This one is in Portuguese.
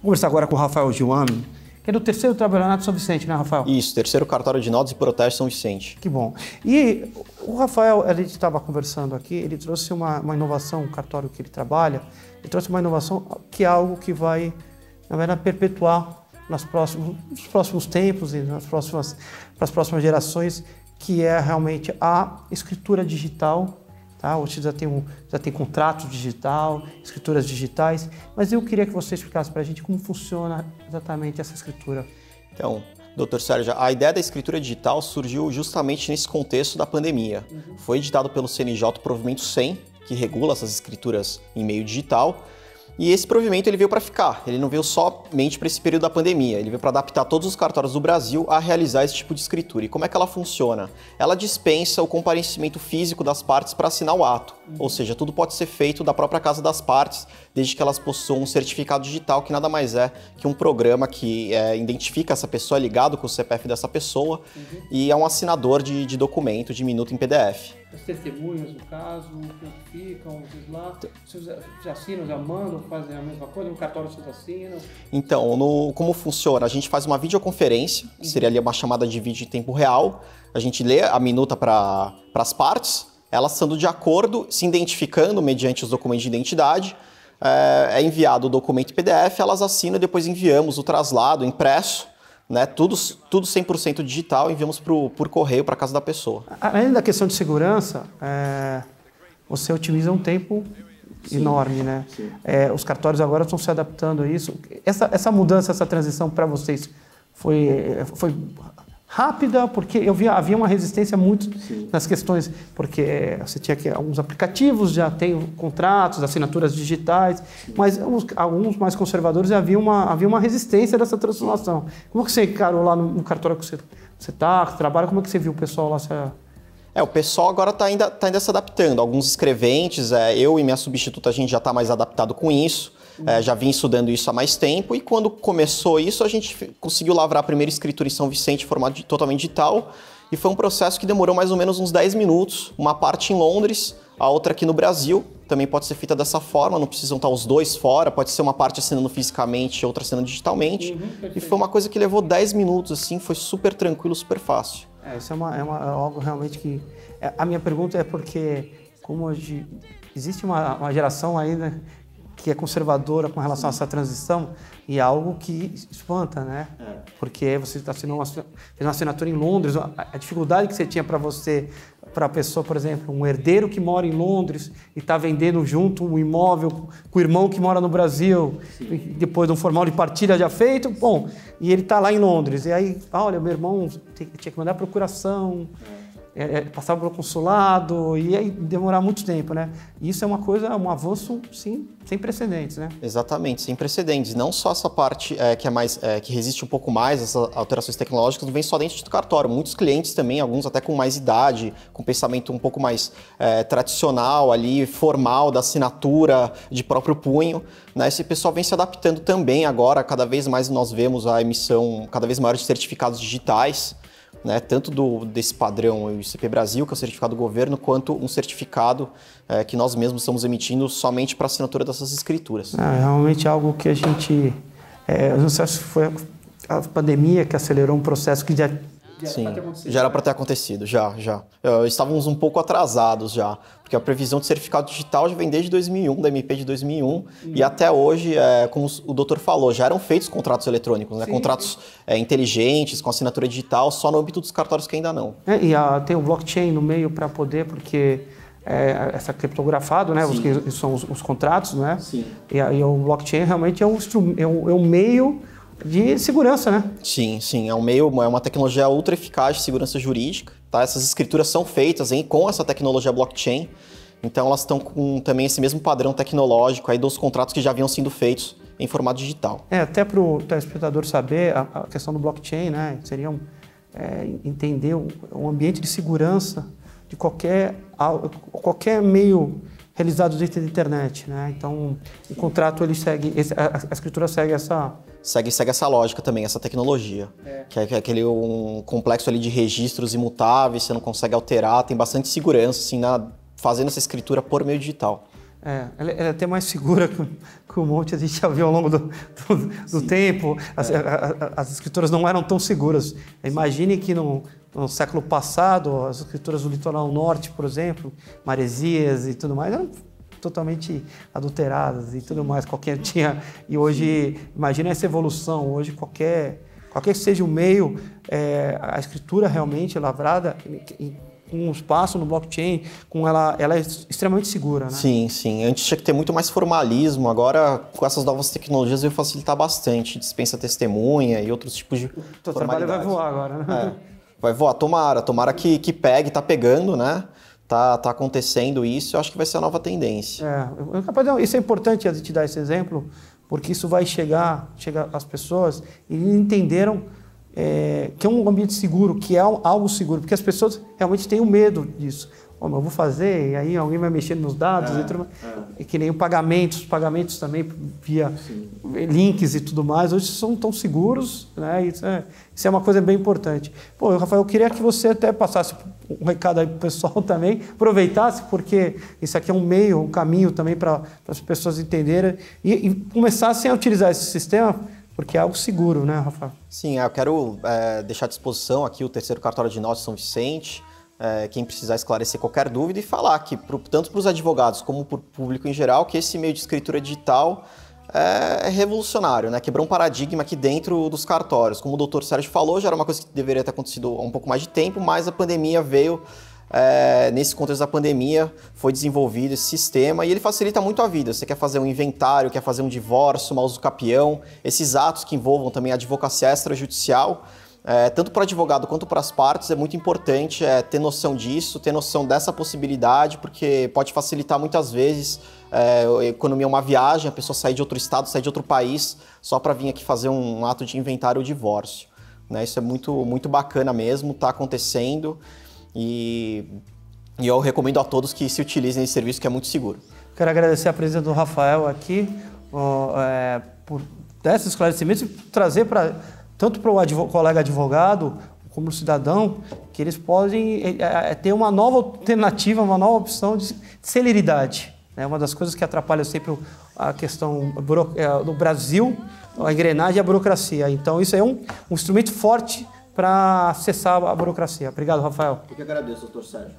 Vou conversar agora com o Rafael Giuami, que é do terceiro trabalhanato São Vicente, né, Rafael? Isso, terceiro cartório de notas e protestos São Vicente. Que bom. E o Rafael, a gente estava conversando aqui, ele trouxe uma inovação, o cartório que ele trabalha, ele trouxe uma inovação que é algo que vai, na verdade, perpetuar nos próximos tempos e para as próximas gerações, que é realmente a escritura digital. Tá? Você já tem contrato digital, escrituras digitais, mas eu queria que você explicasse para a gente como funciona exatamente essa escritura. Então, doutor Sérgio, a ideia da escritura digital surgiu justamente nesse contexto da pandemia. Foi editado pelo CNJ o provimento 100, que regula essas escrituras em meio digital, e esse provimento ele veio para ficar, ele não veio somente para esse período da pandemia, ele veio para adaptar todos os cartórios do Brasil a realizar esse tipo de escritura. E como é que ela funciona? Ela dispensa o comparecimento físico das partes para assinar o ato, ou seja, tudo pode ser feito da própria casa das partes, desde que elas possuam um certificado digital, que nada mais é que um programa que identifica essa pessoa, ligado com o CPF dessa pessoa, e é um assinador de documento, de minuta em PDF. As testemunhas, no caso, ficam, lá, vocês assinam, já mandam, fazem a mesma coisa, no cartório vocês assinam? Então, como funciona? A gente faz uma videoconferência, que seria ali uma chamada de vídeo em tempo real, a gente lê a minuta para as partes, elas estando de acordo, se identificando mediante os documentos de identidade, é enviado o documento em PDF, elas assinam e depois enviamos o traslado impresso, né, tudo 100% digital, enviamos por correio para a casa da pessoa. Além da questão de segurança, você otimiza um tempo enorme, né? Os cartórios agora estão se adaptando a isso. Essa mudança, essa transição para vocês foi rápida, porque havia uma resistência muito nas questões, porque você tinha que alguns aplicativos já têm contratos, assinaturas digitais, mas alguns mais conservadores havia uma resistência dessa transformação. Como que você encarou lá no cartório que você trabalha, como é que você viu o pessoal lá? O pessoal agora está ainda se adaptando. Alguns escreventes, eu e minha substituta, a gente já está mais adaptado com isso. Já vim estudando isso há mais tempo e quando começou isso, a gente conseguiu lavrar a primeira escritura em São Vicente em formato totalmente digital e foi um processo que demorou mais ou menos uns 10 minutos. Uma parte em Londres, a outra aqui no Brasil. Também pode ser feita dessa forma, não precisam estar os dois fora, pode ser uma parte assinando fisicamente e outra assinando digitalmente. E foi uma coisa que levou 10 minutos, assim, foi super tranquilo, super fácil. Isso é algo realmente que... A minha pergunta é porque, como hoje existe uma geração ainda que é conservadora com relação a essa transição e é algo que espanta, né? Porque você está fez uma assinatura em Londres, a dificuldade que você tinha para a pessoa, por exemplo, um herdeiro que mora em Londres e está vendendo junto um imóvel com o irmão que mora no Brasil, e depois de um formal de partilha já feito, bom, e ele está lá em Londres, e aí, olha, meu irmão tinha que mandar procuração, passar pelo consulado e aí demorar muito tempo, né? Isso é um avanço, sim, sem precedentes, né? Exatamente, sem precedentes. Não só essa parte que resiste um pouco mais, essas alterações tecnológicas, não vem só dentro do cartório. Muitos clientes também, alguns até com mais idade, com pensamento um pouco mais tradicional ali, formal, da assinatura de próprio punho, né? Esse pessoal vem se adaptando também agora, cada vez mais nós vemos a emissão cada vez maior de certificados digitais, né, tanto desse padrão o ICP Brasil, que é o certificado do governo, quanto um certificado que nós mesmos estamos emitindo somente para assinatura dessas escrituras. Realmente algo que a gente... não sei se foi a pandemia que acelerou um processo que Sim, já era para ter acontecido, já. Estávamos um pouco atrasados já, porque a previsão de certificado digital já vem desde 2001, da MP de 2001, e até hoje, como o doutor falou, já eram feitos contratos eletrônicos, né? Contratos inteligentes, com assinatura digital, só no âmbito dos cartórios que ainda não. Tem o blockchain no meio para poder, porque essa criptografado, né? Que são os contratos, né? Sim. E o blockchain realmente é um meio de segurança, né? Sim, é um meio, é uma tecnologia ultra eficaz de segurança jurídica, tá? Essas escrituras são feitas com essa tecnologia blockchain, então elas estão com também esse mesmo padrão tecnológico aí dos contratos que já haviam sido feitos em formato digital. Até para o telespectador saber a questão do blockchain, né? Seria entender o ambiente de segurança de qualquer meio realizado dentro da internet, né? Então, o contrato ele segue, a escritura segue essa... Segue essa lógica também, essa tecnologia. Que é aquele um complexo ali de registros imutáveis, você não consegue alterar, tem bastante segurança, assim, fazendo essa escritura por meio digital. Ela é até mais segura que um monte a gente já viu ao longo do tempo. As escrituras não eram tão seguras. Imagine que no século passado, as escrituras do litoral norte, por exemplo, maresias e tudo mais, eram totalmente adulteradas e tudo mais. E hoje, imagine essa evolução. Hoje, qualquer que seja o meio, a escritura realmente lavrada, com um espaço no blockchain, ela é extremamente segura, né? Sim, sim. Antes tinha que ter muito mais formalismo, agora com essas novas tecnologias vai facilitar bastante, dispensa testemunha e outros tipos de formalidades. O trabalho vai voar agora, né? Vai voar, tomara que pegue, tá pegando, né? Tá acontecendo isso, eu acho que vai ser a nova tendência. Isso é importante a gente dar esse exemplo, porque isso vai chegar às pessoas e entenderam que é um ambiente seguro, que é algo seguro, porque as pessoas realmente têm o medo disso. Eu vou fazer, e aí alguém vai mexer nos dados, e que nem os pagamentos também via links e tudo mais, hoje são tão seguros, né? Isso é uma coisa bem importante. Pô, Rafael, eu queria que você até passasse um recado aí para o pessoal também, aproveitasse, porque isso aqui é um caminho também para as pessoas entenderem e começassem a utilizar esse sistema, porque é algo seguro, né, Rafael? Sim, eu quero deixar à disposição aqui o terceiro cartório de notas de São Vicente, quem precisar esclarecer qualquer dúvida e falar que, tanto para os advogados como para o público em geral, que esse meio de escritura digital é revolucionário, né? Quebrou um paradigma aqui dentro dos cartórios. Como o doutor Sérgio falou, já era uma coisa que deveria ter acontecido há um pouco mais de tempo, mas a pandemia veio, nesse contexto da pandemia, foi desenvolvido esse sistema e ele facilita muito a vida. Você quer fazer um inventário, quer fazer um divórcio, uma usucapião, esses atos que envolvam também a advocacia extrajudicial, tanto para o advogado quanto para as partes, é muito importante ter noção disso, ter noção dessa possibilidade, porque pode facilitar muitas vezes economia, uma viagem, a pessoa sair de outro estado, sair de outro país, só para vir aqui fazer um ato de inventário ou divórcio, né? Isso é muito, muito bacana mesmo, está acontecendo e eu recomendo a todos que se utilizem desse serviço, que é muito seguro. Quero agradecer a presença do Rafael aqui por dar esses esclarecimentos e trazer tanto para o colega advogado como o cidadão, que eles podem ter uma nova alternativa, uma nova opção de celeridade. É uma das coisas que atrapalha sempre a questão do Brasil, a engrenagem e a burocracia. Então, isso é um instrumento forte para acessar a burocracia. Obrigado, Rafael. Eu que agradeço, doutor Sérgio.